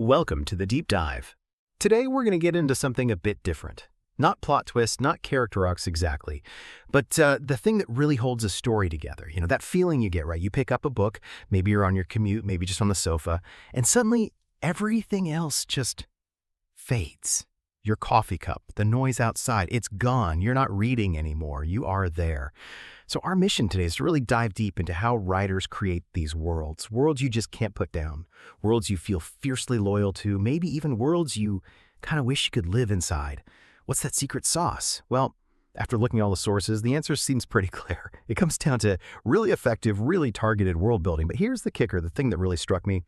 Welcome to the Deep Dive. Today we're going to get into something a bit different. Not plot twist, not character arcs exactly, but the thing that really holds a story together. You know, that feeling you get, right? You pick up a book, maybe you're on your commute, maybe just on the sofa, and suddenly everything else just fades. Your coffee cup, the noise outside, it's gone. You're not reading anymore. You are there. So our mission today is to really dive deep into how writers create these worlds you just can't put down, worlds you feel fiercely loyal to, maybe even worlds you kind of wish you could live inside. What's that secret sauce? Well, after looking at all the sources, the answer seems pretty clear. It comes down to really effective, really targeted world building. But here's the kicker, the thing that really struck me.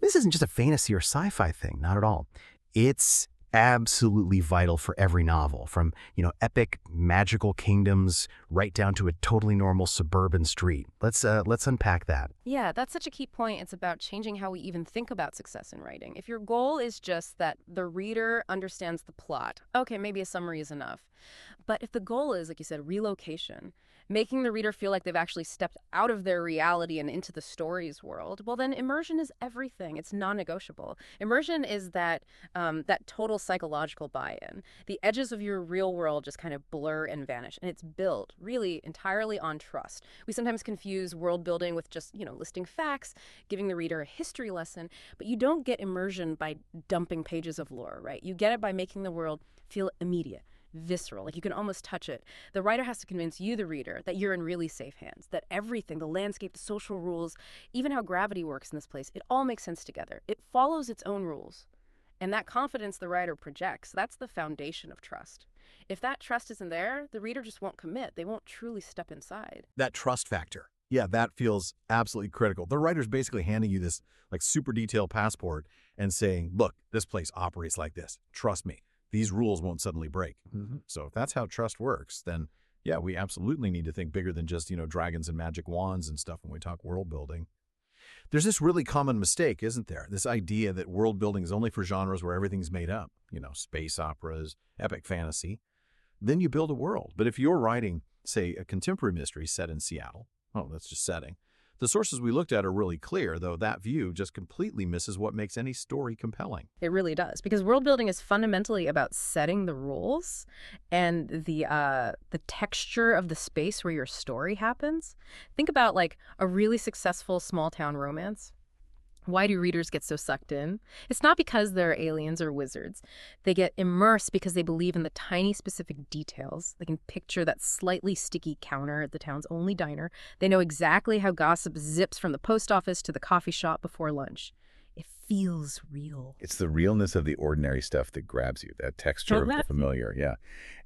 This isn't just a fantasy or sci-fi thing, not at all. It's absolutely vital for every novel, from, epic magical kingdoms right down to a totally normal suburban street. Let's unpack that. Yeah, that's such a key point. It's about changing how we even think about success in writing. If your goal is just that the reader understands the plot, okay, maybe a summary is enough. But if the goal is, like you said, relocation, making the reader feel like they've actually stepped out of their reality and into the story's world, well, then immersion is everything. It's non-negotiable. Immersion is that total psychological buy-in. The edges of your real world just kind of blur and vanish, and it's built really entirely on trust. We sometimes confuse world building with just, listing facts, giving the reader a history lesson, but you don't get immersion by dumping pages of lore, right? You get it by making the world feel immediate, visceral, like you can almost touch it. The writer has to convince you, the reader, that you're in really safe hands, that everything, the landscape, the social rules, even how gravity works in this place, it all makes sense together. It follows its own rules. And that confidence the writer projects, that's the foundation of trust. If that trust isn't there, the reader just won't commit. They won't truly step inside. That trust factor. Yeah, that feels absolutely critical. The writer's basically handing you this super detailed passport and saying, look, this place operates like this. Trust me. These rules won't suddenly break. So if that's how trust works, then yeah, we absolutely need to think bigger than just, dragons and magic wands and stuff when we talk world building. There's this really common mistake, isn't there? This idea that world building is only for genres where everything's made up, space operas, epic fantasy. Then you build a world. But if you're writing, say, a contemporary mystery set in Seattle, that's just setting. The sources we looked at are really clear, though that view just completely misses what makes any story compelling. It really does, because world building is fundamentally about setting the rules and the texture of the space where your story happens. Think about like a really successful small town romance. Why do readers get so sucked in? It's not because they're aliens or wizards. They get immersed because they believe in the tiny specific details. They can picture that slightly sticky counter at the town's only diner. They know exactly how gossip zips from the post office to the coffee shop before lunch. It feels real. It's the realness of the ordinary stuff that grabs you, that texture of the familiar, yeah.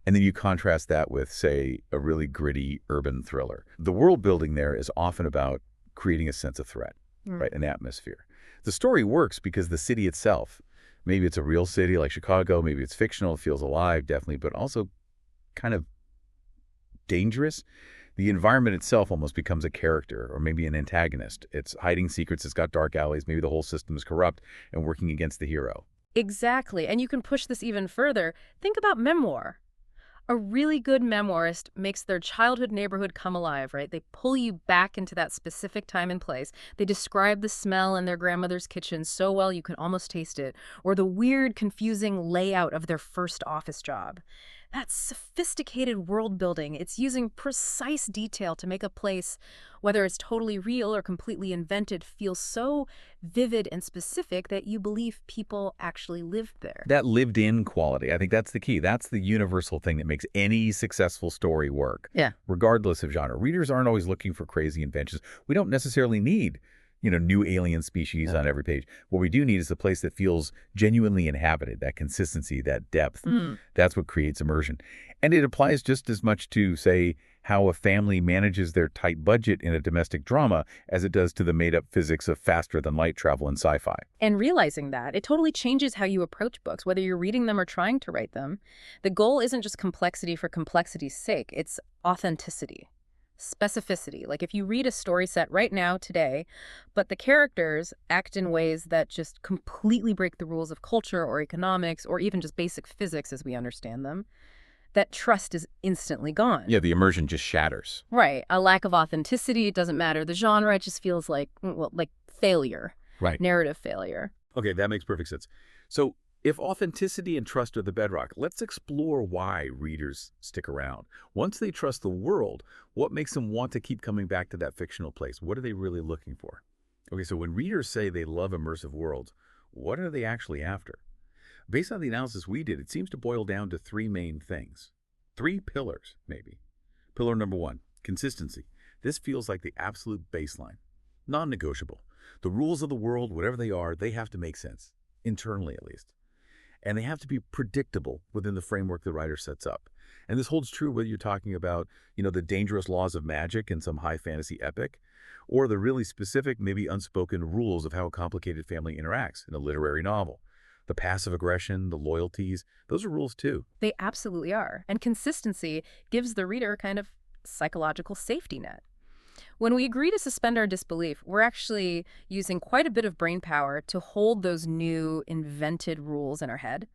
And then you contrast that with, say, a really gritty urban thriller. The world building there is often about creating a sense of threat, right, an atmosphere. The story works because the city itself, maybe it's a real city like Chicago, maybe it's fictional, it feels alive, definitely, but also kind of dangerous. The environment itself almost becomes a character or maybe an antagonist. It's hiding secrets, it's got dark alleys, maybe the whole system is corrupt and working against the hero. Exactly. And you can push this even further. Think about memoir. A really good memoirist makes their childhood neighborhood come alive, right? They pull you back into that specific time and place. They describe the smell in their grandmother's kitchen so well you can almost taste it, or the weird, confusing layout of their first office job. That's sophisticated world building. It's using precise detail to make a place, whether it's totally real or completely invented, feel so vivid and specific that you believe people actually lived there. That lived-in quality, I think that's the key. That's the universal thing that makes any successful story work, regardless of genre. Readers aren't always looking for crazy inventions. We don't necessarily need new alien species on every page. What we do need is a place that feels genuinely inhabited, that consistency, that depth. That's what creates immersion. And it applies just as much to, say, how a family manages their tight budget in a domestic drama as it does to the made-up physics of faster-than-light travel in sci-fi. And realizing that, it totally changes how you approach books, whether you're reading them or trying to write them. The goal isn't just complexity for complexity's sake. It's authenticity. Specificity. Like if you read a story set right now, today, but the characters act in ways that just completely break the rules of culture or economics or even just basic physics as we understand them, that trust is instantly gone. Yeah, the immersion just shatters. Right. A lack of authenticity, it doesn't matter. The genre, it just feels like, like failure. Right. Narrative failure. Okay, that makes perfect sense. So if authenticity and trust are the bedrock, let's explore why readers stick around. Once they trust the world, what makes them want to keep coming back to that fictional place? What are they really looking for? Okay, so when readers say they love immersive worlds, what are they actually after? Based on the analysis we did, it seems to boil down to three main things. Three pillars, maybe. Pillar number one, consistency. This feels like the absolute baseline. Non-negotiable. The rules of the world, whatever they have to make sense, internally at least. And they have to be predictable within the framework the writer sets up. And this holds true whether you're talking about, the dangerous laws of magic in some high fantasy epic, or the really specific, maybe unspoken rules of how a complicated family interacts in a literary novel. The passive aggression, the loyalties, those are rules too. They absolutely are. And consistency gives the reader a kind of psychological safety net. When we agree to suspend our disbelief, we're actually using quite a bit of brain power to hold those new invented rules in our head.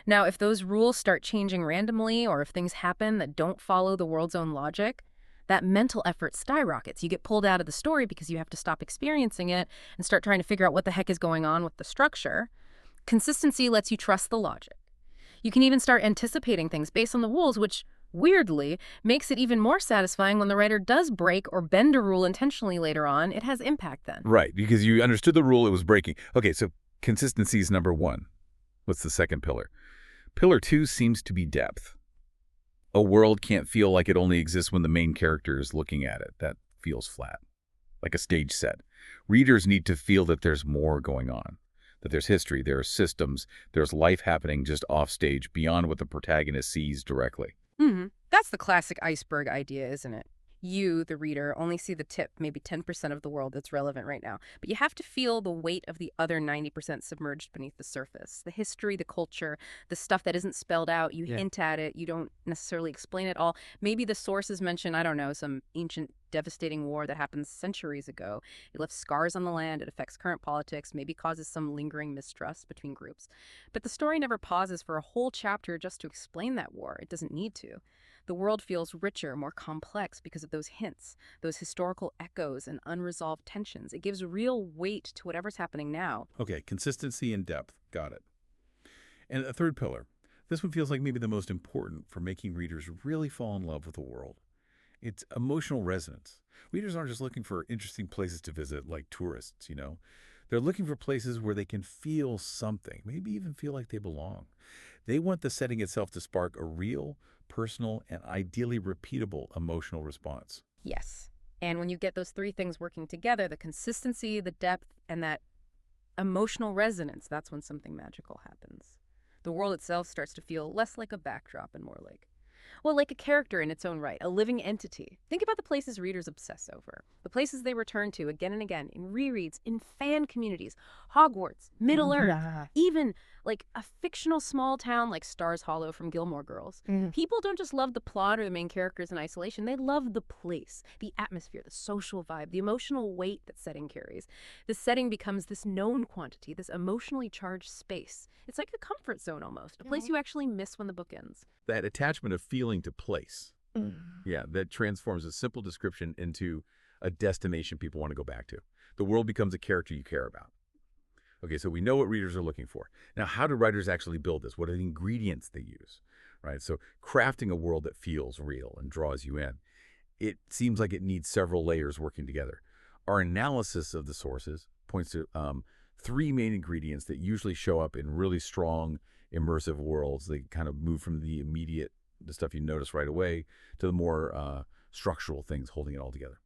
Now, if those rules start changing randomly, or if things happen that don't follow the world's own logic, that mental effort skyrockets. You get pulled out of the story because you have to stop experiencing it and start trying to figure out what the heck is going on with the structure. Consistency lets you trust the logic. You can even start anticipating things based on the rules, which, weirdly, makes it even more satisfying when the writer does break or bend a rule intentionally later on. It has impact then. Right, because you understood the rule, it was breaking. Okay, so consistency is number one. What's the second pillar? Pillar two seems to be depth. A world can't feel like it only exists when the main character is looking at it. That feels flat, like a stage set. Readers need to feel that there's more going on, that there's history, there are systems, there's life happening just off stage beyond what the protagonist sees directly. That's the classic iceberg idea, isn't it? You, the reader, only see the tip, maybe 10% of the world that's relevant right now. But you have to feel the weight of the other 90% submerged beneath the surface. The history, the culture, the stuff that isn't spelled out. You hint at it. You don't necessarily explain it all. Maybe the sources mention, I don't know, some ancient devastating war that happened centuries ago. It left scars on the land. It affects current politics, maybe causes some lingering mistrust between groups. But the story never pauses for a whole chapter just to explain that war. It doesn't need to. The world feels richer, more complex because of those hints, those historical echoes and unresolved tensions. It gives real weight to whatever's happening now. Okay, consistency and depth. Got it. And a third pillar. This one feels like maybe the most important for making readers really fall in love with the world. It's emotional resonance. Readers aren't just looking for interesting places to visit like tourists, They're looking for places where they can feel something, maybe even feel like they belong. They want the setting itself to spark a real, personal, and ideally repeatable emotional response. Yes. And when you get those three things working together, the consistency, the depth, and that emotional resonance, that's when something magical happens. The world itself starts to feel less like a backdrop and more like a character in its own right, a living entity. Think about the places readers obsess over, the places they return to again and again, in rereads, in fan communities, Hogwarts, Middle-earth, even like a fictional small town like Stars Hollow from Gilmore Girls. People don't just love the plot or the main characters in isolation. They love the place, the atmosphere, the social vibe, the emotional weight that setting carries. The setting becomes this known quantity, this emotionally charged space. It's like a comfort zone almost, a place you actually miss when the book ends. That attachment of feeling to place. Yeah, that transforms a simple description into a destination people want to go back to. The world becomes a character you care about. Okay, so we know what readers are looking for. Now, how do writers actually build this? What are the ingredients they use? Right, so crafting a world that feels real and draws you in, it seems like it needs several layers working together. Our analysis of the sources points to three main ingredients that usually show up in really strong, immersive worlds. They kind of move from the immediate, the stuff you notice right away, to the more structural things holding it all together.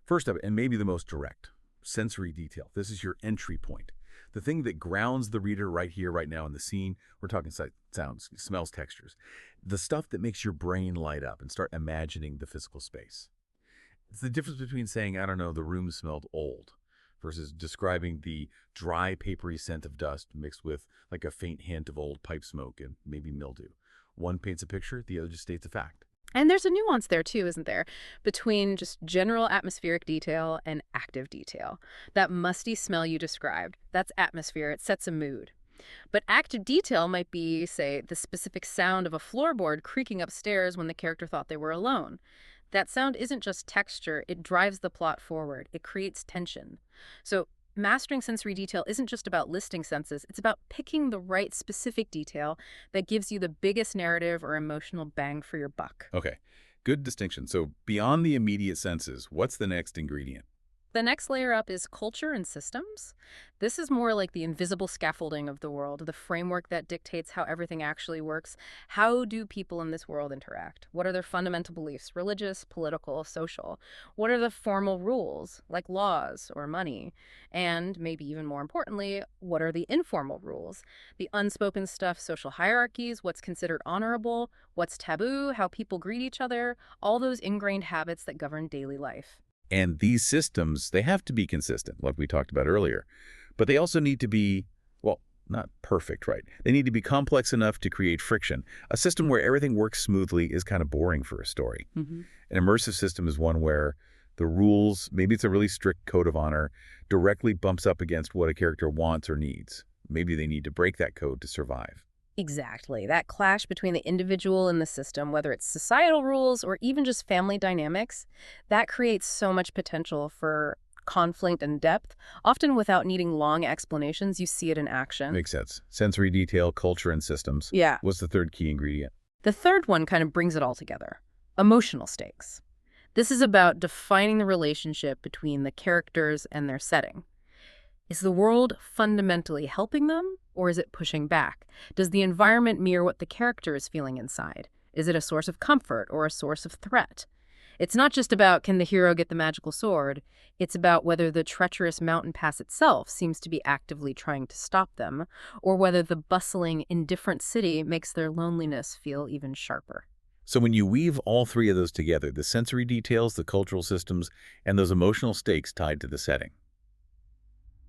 First up, and maybe the most direct, sensory detail. This is your entry point. The thing that grounds the reader right here, right now in the scene. We're talking sounds, smells, textures. The stuff that makes your brain light up and start imagining the physical space. It's the difference between saying, I don't know, the room smelled old, versus describing the dry, papery scent of dust mixed with like a faint hint of old pipe smoke and maybe mildew. One paints a picture, the other just states a fact. And there's a nuance there too, isn't there, between just general atmospheric detail and active detail. That musty smell you described, that's atmosphere, it sets a mood. But active detail might be, say, the specific sound of a floorboard creaking upstairs when the character thought they were alone. That sound isn't just texture, it drives the plot forward. It creates tension. So Mastering sensory detail isn't just about listing senses, it's about picking the right specific detail that gives you the biggest narrative or emotional bang for your buck. Okay, good distinction. So beyond the immediate senses, what's the next ingredient? The next layer up is culture and systems. This is more like the invisible scaffolding of the world, the framework that dictates how everything actually works. How do people in this world interact? What are their fundamental beliefs, religious, political, social? What are the formal rules, like laws or money? And maybe even more importantly, what are the informal rules? The unspoken stuff, social hierarchies, what's considered honorable, what's taboo, how people greet each other, all those ingrained habits that govern daily life. And these systems, they have to be consistent, like we talked about earlier. But they also need to be, well, not perfect, right? They need to be complex enough to create friction. A system where everything works smoothly is kind of boring for a story. An immersive system is one where the rules, maybe it's a really strict code of honor, directly bumps up against what a character wants or needs. Maybe they need to break that code to survive. Exactly. That clash between the individual and the system, whether it's societal rules or even just family dynamics, that creates so much potential for conflict and depth. Often without needing long explanations, you see it in action. Makes sense. Sensory detail, culture, and systems. Yeah. What's the third key ingredient? The third one kind of brings it all together. Emotional stakes. This is about defining the relationship between the characters and their setting. Is the world fundamentally helping them, or is it pushing back? Does the environment mirror what the character is feeling inside? Is it a source of comfort or a source of threat? It's not just about can the hero get the magical sword, it's about whether the treacherous mountain pass itself seems to be actively trying to stop them, or whether the bustling, indifferent city makes their loneliness feel even sharper. So when you weave all three of those together, the sensory details, the cultural systems, and those emotional stakes tied to the setting,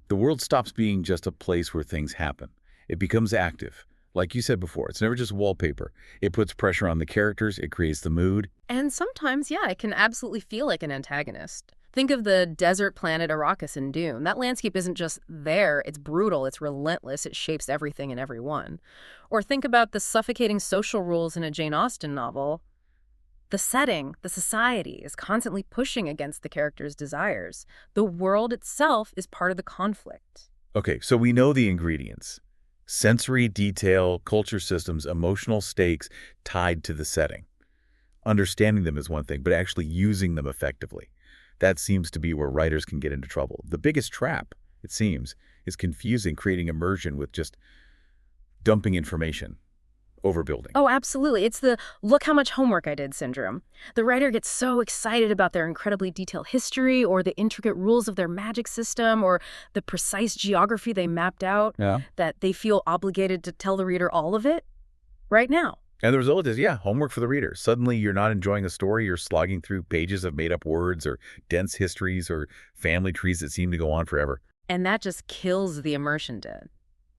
the world stops being just a place where things happen. It becomes active. Like you said before, it's never just wallpaper. It puts pressure on the characters, it creates the mood. And sometimes, yeah, it can absolutely feel like an antagonist. Think of the desert planet Arrakis in Dune. That landscape isn't just there, it's brutal, it's relentless, it shapes everything and everyone. Or think about the suffocating social rules in a Jane Austen novel. The setting, the society, is constantly pushing against the character's desires. The world itself is part of the conflict. Okay, so we know the ingredients. Sensory detail, culture systems, emotional stakes tied to the setting. Understanding them is one thing, but actually using them effectively. That seems to be where writers can get into trouble. The biggest trap, it seems, is confusing creating immersion with just dumping information. Overbuilding. Oh, absolutely. It's the look how much homework I did syndrome. The writer gets so excited about their incredibly detailed history or the intricate rules of their magic system or the precise geography they mapped out that they feel obligated to tell the reader all of it right now. And the result is, homework for the reader. Suddenly you're not enjoying a story, you're slogging through pages of made-up words or dense histories or family trees that seem to go on forever. And that just kills the immersion, Dad.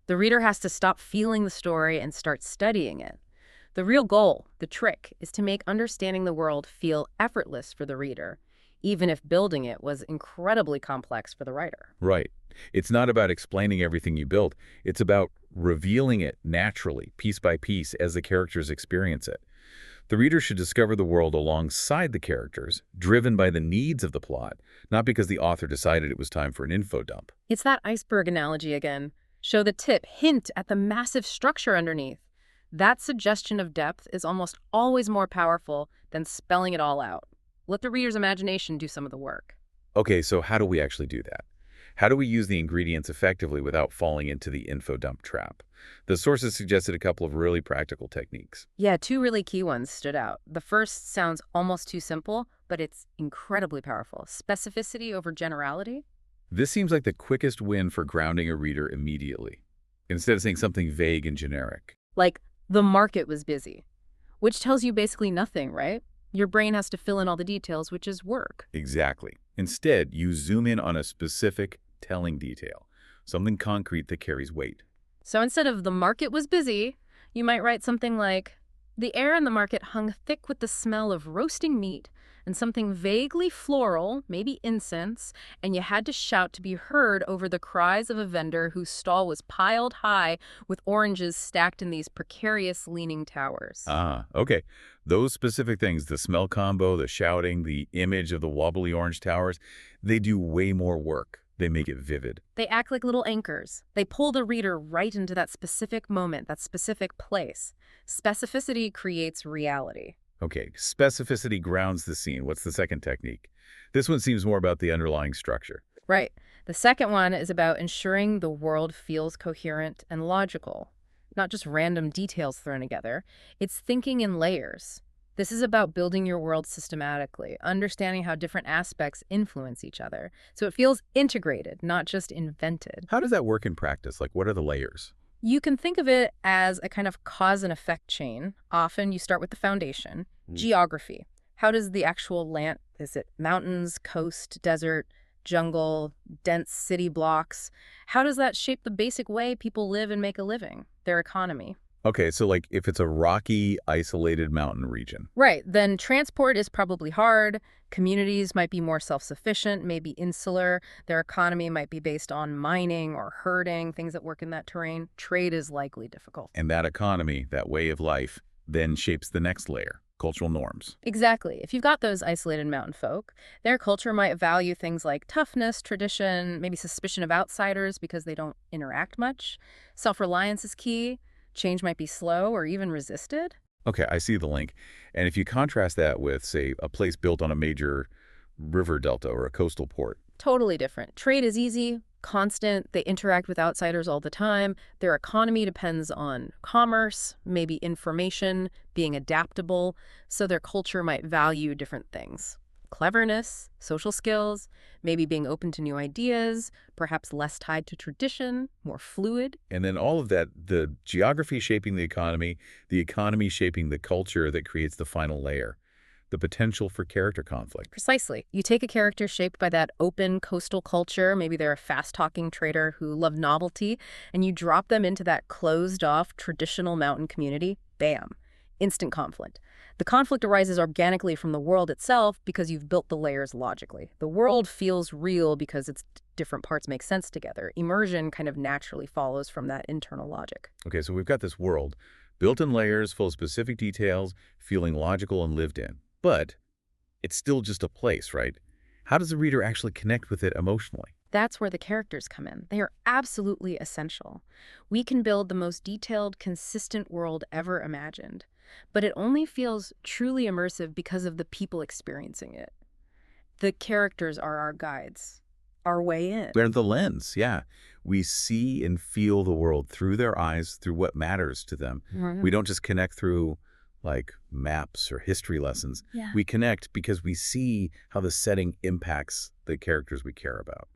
The reader has to stop feeling the story and start studying it. The real goal, the trick, is to make understanding the world feel effortless for the reader, even if building it was incredibly complex for the writer. Right. It's not about explaining everything you build. It's about revealing it naturally, piece by piece, as the characters experience it. The reader should discover the world alongside the characters, driven by the needs of the plot, not because the author decided it was time for an info dump. It's that iceberg analogy again. Show the tip, hint at the massive structure underneath. That suggestion of depth is almost always more powerful than spelling it all out. Let the reader's imagination do some of the work. Okay, so how do we actually do that? How do we use the ingredients effectively without falling into the info dump trap? The sources suggested a couple of really practical techniques. Yeah, two really key ones stood out. The first sounds almost too simple, but it's incredibly powerful. Specificity over generality. This seems like the quickest win for grounding a reader immediately, instead of saying something vague and generic. Like, the market was busy, which tells you basically nothing, right? Your brain has to fill in all the details, which is work. Exactly. Instead, you zoom in on a specific telling detail, something concrete that carries weight. So instead of the market was busy, you might write something like, the air in the market hung thick with the smell of roasting meat and something vaguely floral, maybe incense, and you had to shout to be heard over the cries of a vendor whose stall was piled high with oranges stacked in these precarious leaning towers. Ah, okay. Those specific things, the smell combo, the shouting, the image of the wobbly orange towers, they do way more work. They make it vivid. They act like little anchors. They pull the reader right into that specific moment, that specific place. Specificity creates reality. Okay, specificity grounds the scene. What's the second technique? This one seems more about the underlying structure. Right. The second one is about ensuring the world feels coherent and logical, not just random details thrown together. It's thinking in layers. This is about building your world systematically, understanding how different aspects influence each other. So it feels integrated, not just invented. How does that work in practice? Like, what are the layers? You can think of it as a kind of cause and effect chain. Often you start with the foundation, geography. How does the actual land, is it mountains, coast, desert, jungle, dense city blocks? How does that shape the basic way people live and make a living, their economy? Okay, so like if it's a rocky, isolated mountain region. Right, then transport is probably hard. Communities might be more self-sufficient, maybe insular. Their economy might be based on mining or herding, things that work in that terrain. Trade is likely difficult. And that economy, that way of life, then shapes the next layer, cultural norms. Exactly. If you've got those isolated mountain folk, their culture might value things like toughness, tradition, maybe suspicion of outsiders because they don't interact much. Self-reliance is key. Change might be slow or even resisted. Okay, I see the link. And if you contrast that with, say, a place built on a major river delta or a coastal port. Totally different. Trade is easy, constant. They interact with outsiders all the time. Their economy depends on commerce, maybe information, being adaptable. So their culture might value different things. Cleverness, social skills, maybe being open to new ideas, perhaps less tied to tradition, more fluid. And then all of that, the geography shaping the economy shaping the culture that creates the final layer, the potential for character conflict. Precisely. You take a character shaped by that open coastal culture, maybe they're a fast-talking trader who love novelty, and you drop them into that closed-off traditional mountain community, bam, instant conflict. The conflict arises organically from the world itself because you've built the layers logically. The world feels real because its different parts make sense together. Immersion kind of naturally follows from that internal logic. Okay, so we've got this world built in layers, full of specific details, feeling logical and lived in. But it's still just a place, right? How does the reader actually connect with it emotionally? That's where the characters come in. They are absolutely essential. We can build the most detailed, consistent world ever imagined, but it only feels truly immersive because of the people experiencing it. The characters are our guides, our way in. They're the lens, yeah. We see and feel the world through their eyes, through what matters to them. We don't just connect through like maps or history lessons. Yeah. We connect because we see how the setting impacts the characters we care about,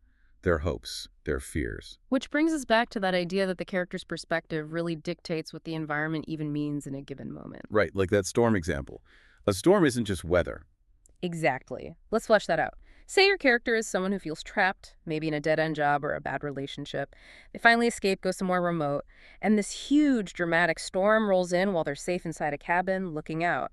their hopes, their fears. Which brings us back to that idea that the character's perspective really dictates what the environment even means in a given moment. Right, like that storm example. A storm isn't just weather. Exactly. Let's flesh that out. Say your character is someone who feels trapped, maybe in a dead-end job or a bad relationship. They finally escape, go somewhere remote, and this huge, dramatic storm rolls in while they're safe inside a cabin, looking out.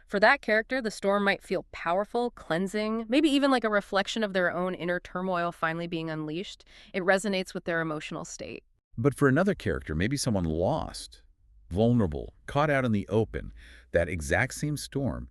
For that character, the storm might feel powerful, cleansing, maybe even like a reflection of their own inner turmoil finally being unleashed. It resonates with their emotional state. But for another character, maybe someone lost, vulnerable, caught out in the open, that exact same storm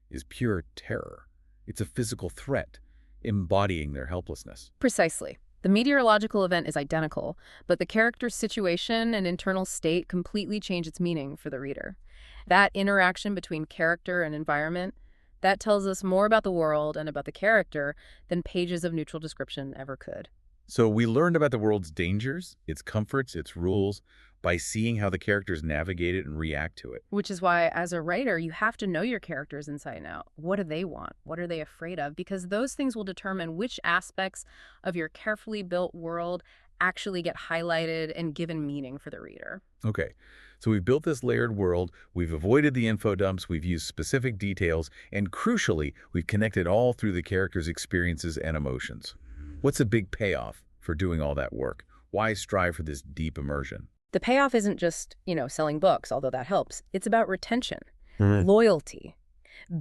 is pure terror. It's a physical threat, embodying their helplessness. Precisely. The meteorological event is identical, but the character's situation and internal state completely change its meaning for the reader. That interaction between character and environment, that tells us more about the world and about the character than pages of neutral description ever could. So we learned about the world's dangers, its comforts, its rules, by seeing how the characters navigate it and react to it. Which is why, as a writer, you have to know your characters inside and out. What do they want? What are they afraid of? Because those things will determine which aspects of your carefully built world actually get highlighted and given meaning for the reader. Okay, so we've built this layered world, we've avoided the info dumps, we've used specific details, and crucially, we've connected all through the characters' experiences and emotions. What's a big payoff for doing all that work? Why strive for this deep immersion? The payoff isn't just, selling books, although that helps. It's about retention, loyalty,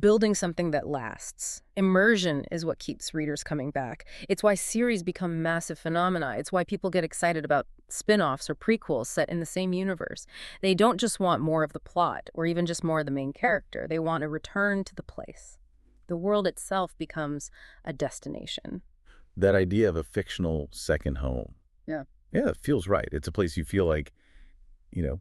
building something that lasts. Immersion is what keeps readers coming back. It's why series become massive phenomena. It's why people get excited about spin-offs or prequels set in the same universe. They don't just want more of the plot or even just more of the main character. They want a return to the place. The world itself becomes a destination. That idea of a fictional second home. Yeah. Yeah, it feels right. It's a place you feel like,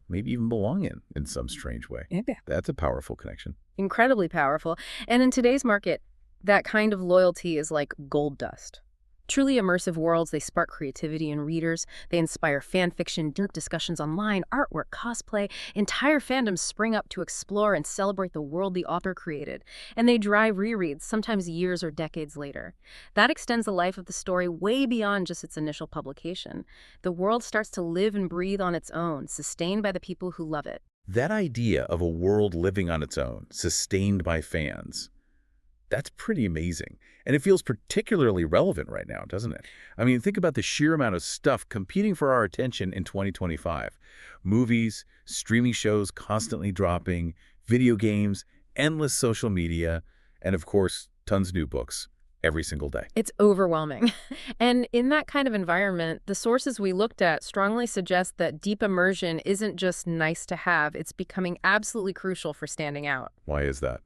maybe even belong in some strange way. Yeah. That's a powerful connection. Incredibly powerful. And in today's market, that kind of loyalty is like gold dust. Truly immersive worlds, they spark creativity in readers. They inspire fan fiction, deep discussions online, artwork, cosplay. Entire fandoms spring up to explore and celebrate the world the author created. And they drive rereads, sometimes years or decades later. That extends the life of the story way beyond just its initial publication. The world starts to live and breathe on its own, sustained by the people who love it. That idea of a world living on its own, sustained by fans, that's pretty amazing. And it feels particularly relevant right now, doesn't it? I mean, think about the sheer amount of stuff competing for our attention in 2025. Movies, streaming shows constantly dropping, video games, endless social media, and of course, tons of new books every single day. It's overwhelming. And in that kind of environment, the sources we looked at strongly suggest that deep immersion isn't just nice to have, it's becoming absolutely crucial for standing out. Why is that?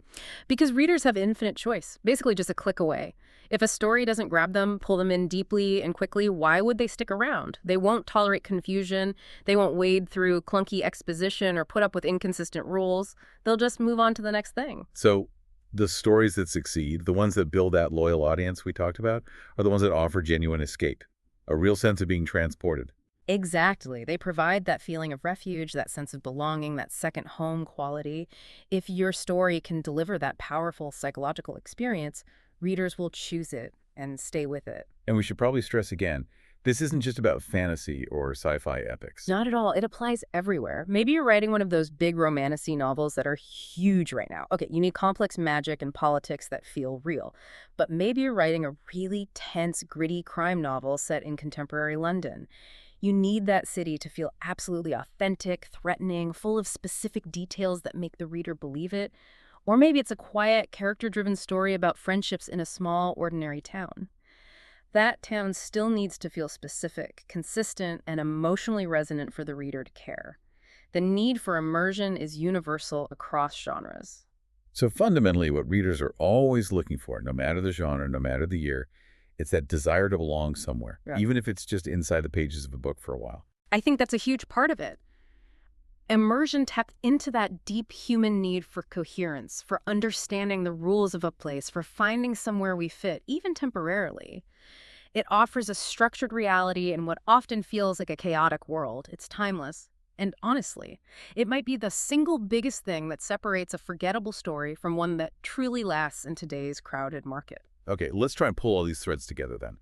Because readers have infinite choice, basically just a click away. If a story doesn't grab them, pull them in deeply and quickly, why would they stick around? They won't tolerate confusion, they won't wade through clunky exposition or put up with inconsistent rules. They'll just move on to the next thing. So the stories that succeed, the ones that build that loyal audience we talked about, are the ones that offer genuine escape, a real sense of being transported. Exactly. They provide that feeling of refuge, that sense of belonging, that second home quality. If your story can deliver that powerful psychological experience, readers will choose it and stay with it. And we should probably stress again, this isn't just about fantasy or sci-fi epics. Not at all. It applies everywhere. Maybe you're writing one of those big romantasy novels that are huge right now. Okay, you need complex magic and politics that feel real. But maybe you're writing a really tense, gritty crime novel set in contemporary London. You need that city to feel absolutely authentic, threatening, full of specific details that make the reader believe it. Or maybe it's a quiet, character-driven story about friendships in a small, ordinary town. That town still needs to feel specific, consistent, and emotionally resonant for the reader to care. The need for immersion is universal across genres. So fundamentally, what readers are always looking for, no matter the genre, no matter the year, it's that desire to belong somewhere, even if it's just inside the pages of a book for a while. I think that's a huge part of it. Immersion tapped into that deep human need for coherence, for understanding the rules of a place, for finding somewhere we fit, even temporarily. It offers a structured reality in what often feels like a chaotic world. It's timeless. And honestly, it might be the single biggest thing that separates a forgettable story from one that truly lasts in today's crowded market. Okay, let's try and pull all these threads together then.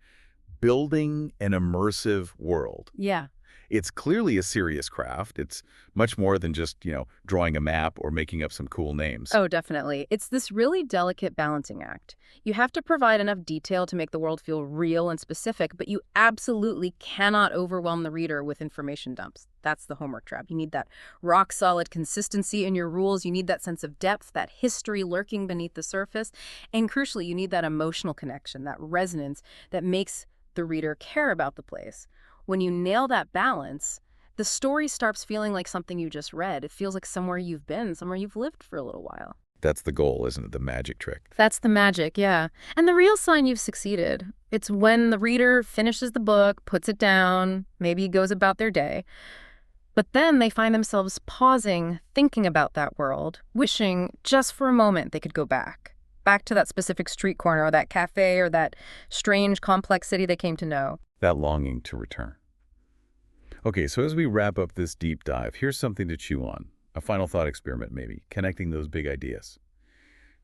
Building an immersive world. Yeah. It's clearly a serious craft. It's much more than just, drawing a map or making up some cool names. Oh, definitely. It's this really delicate balancing act. You have to provide enough detail to make the world feel real and specific, but you absolutely cannot overwhelm the reader with information dumps. That's the homework trap. You need that rock-solid consistency in your rules. You need that sense of depth, that history lurking beneath the surface. And crucially, you need that emotional connection, that resonance that makes the reader care about the place. When you nail that balance, the story starts feeling like something you just read. It feels like somewhere you've been, somewhere you've lived for a little while. That's the goal, isn't it? The magic trick. That's the magic, yeah. And the real sign you've succeeded. It's when the reader finishes the book, puts it down, maybe goes about their day. But then they find themselves pausing, thinking about that world, wishing just for a moment they could go back to that specific street corner or that cafe or that strange, complex city they came to know. That longing to return. Okay, so as we wrap up this deep dive, here's something to chew on. A final thought experiment, maybe, connecting those big ideas.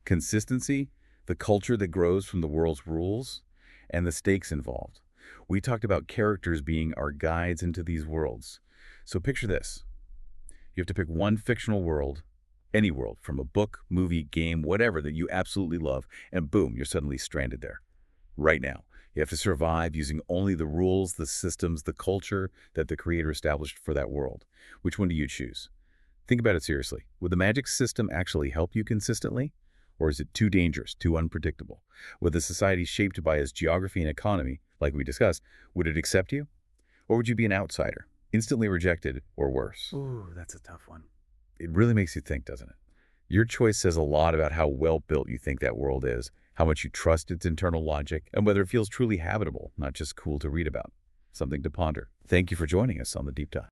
Consistency, the culture that grows from the world's rules, and the stakes involved. We talked about characters being our guides into these worlds. So picture this. You have to pick one fictional world, any world, from a book, movie, game, whatever that you absolutely love, and boom, you're suddenly stranded there. Right now. You have to survive using only the rules, the systems, the culture that the creator established for that world. Which one do you choose? Think about it seriously. Would the magic system actually help you consistently? Or is it too dangerous, too unpredictable? Would the society shaped by its geography and economy, like we discussed, would it accept you? Or would you be an outsider, instantly rejected, or worse? Ooh, that's a tough one. It really makes you think, doesn't it? Your choice says a lot about how well-built you think that world is, how much you trust its internal logic, and whether it feels truly habitable, not just cool to read about. Something to ponder. Thank you for joining us on The Deep Dive.